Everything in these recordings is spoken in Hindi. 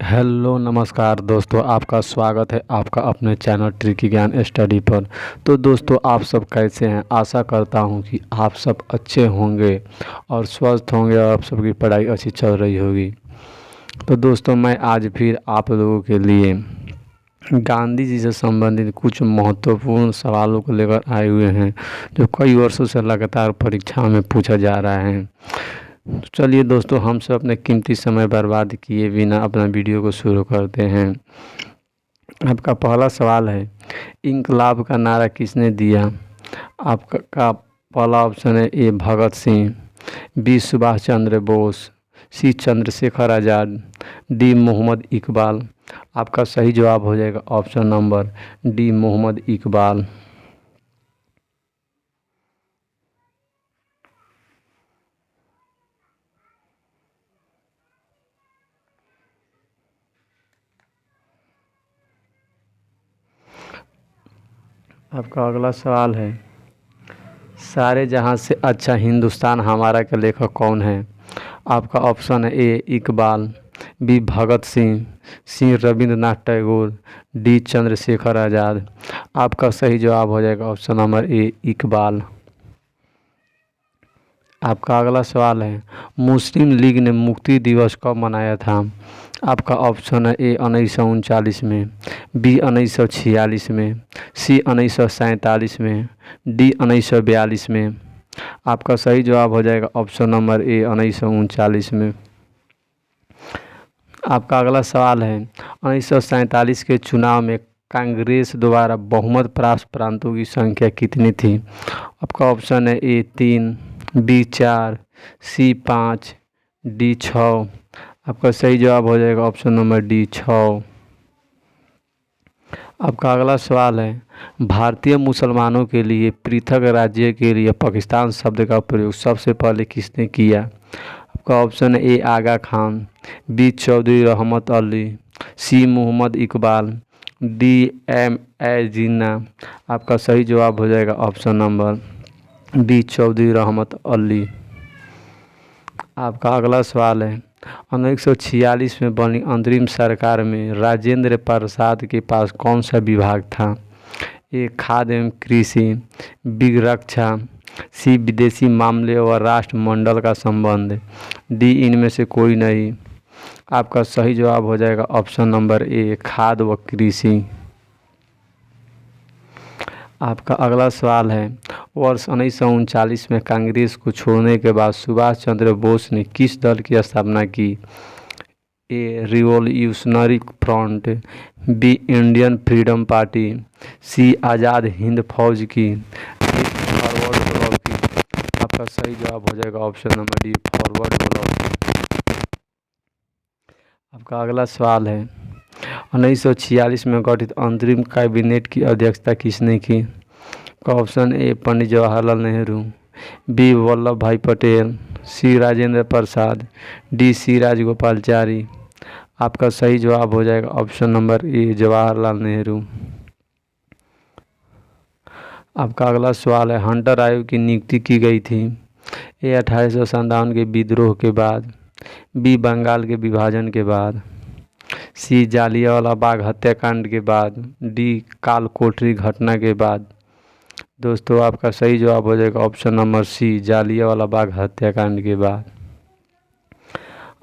हेलो नमस्कार दोस्तों, आपका स्वागत है आपका अपने चैनल ट्रिकी ज्ञान स्टडी पर। तो दोस्तों, आप सब कैसे हैं? आशा करता हूं कि आप सब अच्छे होंगे और स्वस्थ होंगे और आप सबकी पढ़ाई अच्छी चल रही होगी। तो दोस्तों, मैं आज फिर आप लोगों के लिए गांधी जी से संबंधित कुछ महत्वपूर्ण सवालों को लेकर आए हुए हैं, जो कई वर्षों से लगातार परीक्षा में पूछा जा रहा है। तो चलिए दोस्तों, हम सब अपने कीमती समय बर्बाद किए बिना अपना वीडियो को शुरू करते हैं। आपका पहला सवाल है, इंकलाब का नारा किसने दिया? आपका पहला ऑप्शन है A Bhagat Singh, B Subhash Chandra Bose, C Chandrashekhar Azad, D Mohammad Iqbal. आपका सही जवाब हो जाएगा option number D Mohammad Iqbal. आपका अगला सवाल है, सारे जहां से अच्छा हिंदुस्तान हमारा के लेखक कौन है? आपका ऑप्शन है ए इकबाल, बी भगत सिंह, सी रविंद्रनाथ टैगोर, डी चंद्रशेखर आज़ाद। आपका सही जवाब हो जाएगा ऑप्शन नंबर ए इकबाल। आपका अगला सवाल है, मुस्लिम लीग ने मुक्ति दिवस कब मनाया था? आपका ऑप्शन है ए 1939 में, बी 1946 में, सी 1947 में, डी 1942 में। आपका सही जवाब हो जाएगा ऑप्शन नंबर ए 1939 में। आपका अगला सवाल है, 1947 के चुनाव में कांग्रेस द्वारा बहुमत प्राप्त प्रांतों की संख्या कितनी थी? आपका ऑप्शन है ए 3, बी 4, सी 5, डी 6। आपका सही जवाब हो जाएगा ऑप्शन नंबर डी 6। आपका अगला सवाल है, भारतीय मुसलमानों के लिए पृथक राज्य के लिए पाकिस्तान शब्द का प्रयोग सबसे पहले किसने किया? आपका ऑप्शन है A Agha Khan, B Chaudhry Rahmat Ali, C Mohammad Iqbal, D M A Jinnah. आपका सही जवाब हो जाएगा option number B Chaudhry Rahmat Ali. आपका अगला सवाल है, 1946 में बनी अंतरिम सरकार में राजेंद्र प्रसाद के पास कौन सा विभाग था? ए खाद्य एवं कृषि, बी रक्षा, सी विदेशी मामले और राष्ट्रमंडल का संबंध, डी इनमें से कोई नहीं। आपका सही जवाब हो जाएगा ऑप्शन नंबर ए खाद्य व कृषि। आपका अगला सवाल है, वर्ष 1939 में कांग्रेस को छोड़ने के बाद सुभाष चंद्र बोस ने किस दल की स्थापना की? A revolutionary front, B Indian freedom party, C Azad Hind Fauj की, डी फॉरवर्ड ब्लॉक की। आपका सही जवाब हो जाएगा option number D forward block. आपका अगला सवाल है, 1946 में गठित अंतरिम कैबिनेट की अध्यक्षता किसने की? का option A Pandit Jawaharlal Nehru, B Vallabh Bhai Patel, C Rajendra Prasad, D C Rajagopalachari. आपका सही जवाब हो जाएगा option number A Jawaharlal Nehru. आपका अगला सवाल है, हंटर आयोग की नियुक्ति की गई थी? ए 1857 के विद्रोह के बाद, बी बंगाल के विभाजन के बाद, सी जालियांवाला बाग हत्याकांड के बाद, डी काल कोठरी घटना के बाद। दोस्तों, आपका सही जवाब हो जाएगा ऑप्शन नंबर सी जालियांवाला बाग हत्याकांड के बाद।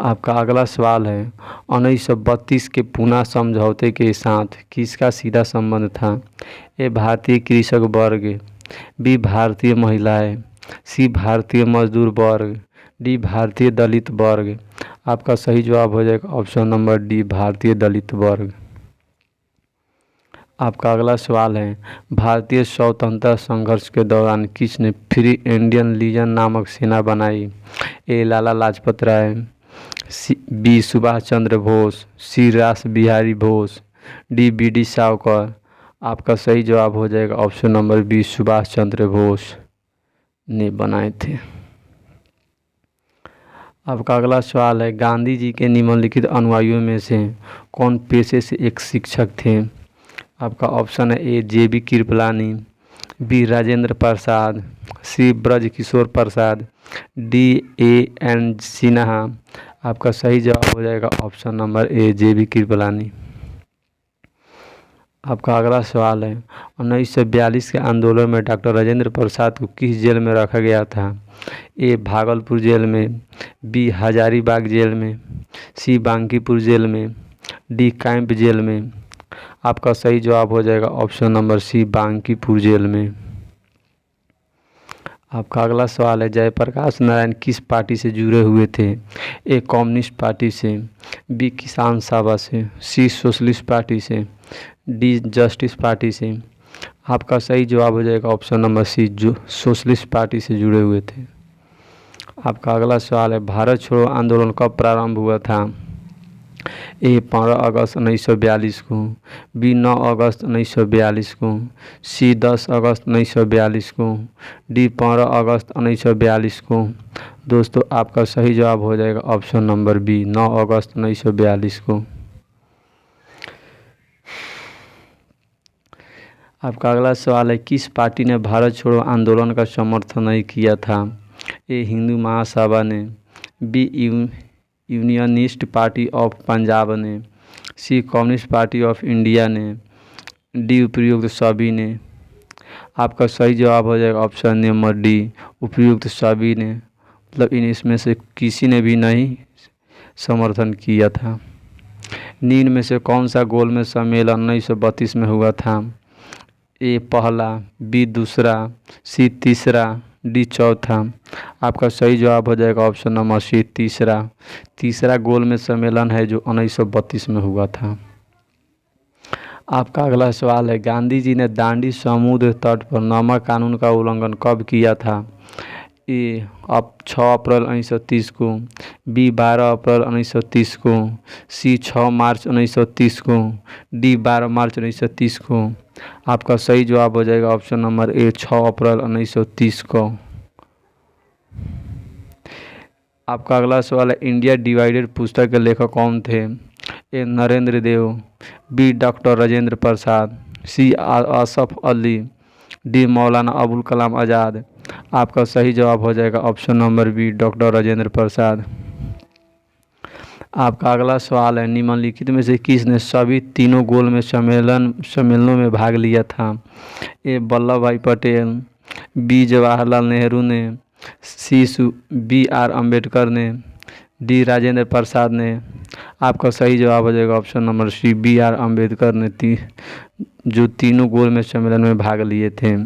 आपका अगला सवाल है, 1932 के पूना समझौते के साथ किसका सीधा संबंध था? ए भारतीय कृषक वर्ग, बी भारतीय महिलाएं, सी भारतीय मजदूर वर्ग, डी भारतीय दलित वर्ग। आपका सही जवाब हो जाएगा ऑप्शन नंबर डी भारतीय दलित वर्ग। आपका अगला सवाल है, भारतीय स्वतंत्रता संघर्ष के दौरान किसने फ्री इंडियन लीजन नामक सेना बनाई? A Lala Lajpat Rai, B Subhash Chandra Bose, C Ras Bihari Bose, D V D Savarkar. आपका सही जवाब हो जाएगा option number B Subhash Chandra Bose ने बनाए थे। आपका अगला सवाल है, गांधी जी के निम्नलिखित अनुयायियों में से कौन पेशे से एक शिक्षक थे? आपका ऑप्शन है A J B Kripalani, B Rajendra Prasad, C Braj Kishore Prasad, D A N Sinha. आपका सही जवाब हो जाएगा option number A JB Kripalani. आपका अगला सवाल है 1942 के आंदोलन में डॉक्टर राजेंद्र प्रसाद को किस जेल में रखा गया था? ए भागलपुर जेल में, बी हजारीबाग जेल में, सी बांकीपुर जेल में, डी कैंप जेल में। आपका सही जवाब हो जाएगा option number C Bankipur jail में। आपका अगला सवाल है जयप्रकाश नारायण किस पार्टी से जुड़े हुए थे? ए कम्युनिस्ट पार्टी से, बी किसान सभा से, सी सोशलिस्ट पार्टी से, डी जस्टिस पार्टी से। आपका सही जवाब हो जाएगा ऑप्शन नंबर सी जो सोशलिस्ट पार्टी से जुड़े हुए थे। आपका अगला सवाल है भारत छोड़ो आंदोलन कब प्रारंभ हुआ था? ए 15 अगस्त 1942 को, बी 9 अगस्त 1942 को, सी 10 अगस्त 1942 को, डी 15 अगस्त 1942 को। दोस्तों आपका सही जवाब हो जाएगा ऑप्शन नंबर बी 9 अगस्त 1942 को। आपका अगला सवाल है किस पार्टी ने भारत छोड़ो आंदोलन का समर्थन नहीं किया था? ए हिंदू महासभा ने, B unionist party of Punjab ने, C communist party of India ने, डी उपयुक्त सभी ने। आपका सही जवाब हो जाएगा ऑप्शन नंबर डी उपयुक्त सभी ने, मतलब इसमें से किसी ने भी नहीं समर्थन किया था। निम्न में से कौन सा गोलमेज सम्मेलन 1932 में हुआ था? ए पहला, बी दूसरा, सी तीसरा, डी चौथा। आपका सही जवाब हो जाएगा ऑप्शन नंबर सी तीसरा गोलमेज सम्मेलन है जो 1932 में हुआ था। आपका अगला सवाल है गांधी जी ने दांडी समुद्र तट पर नमक कानून का उल्लंघन कब किया था? ए अब 6 अप्रैल 1930 को, बी 12 अप्रैल 1930 को, सी 6 मार्च 1930 को, डी 12 मार्च 1930 को। आपका सही जवाब हो जाएगा ऑप्शन नंबर ए 6 अप्रैल 1930 को। आपका अगला सवाल है इंडिया डिवाइडेड पुस्तक के लेखक कौन थे? A Narendra Dev, B doctor Rajendra Prasad, C Asaf Ali, D Maulana Abul Kalam Azad. आपका सही जवाब हो जाएगा option number B doctor Rajendra Prasad. आपका अगला सवाल है निम्नलिखित में से किसने सभी तीनों गोलमेज सम्मेलनों में भाग लिया था? ए वल्लभ भाई पटेल, बी जवाहरलाल नेहरू ने, सी BR अम्बेडकर ने, डी राजेंद्र प्रसाद ने। आपका सही जवाब हो जाएगा option number C BR Ambedkar ने जो तीनों गोलमेज सम्मेलन में भाग लिए थे।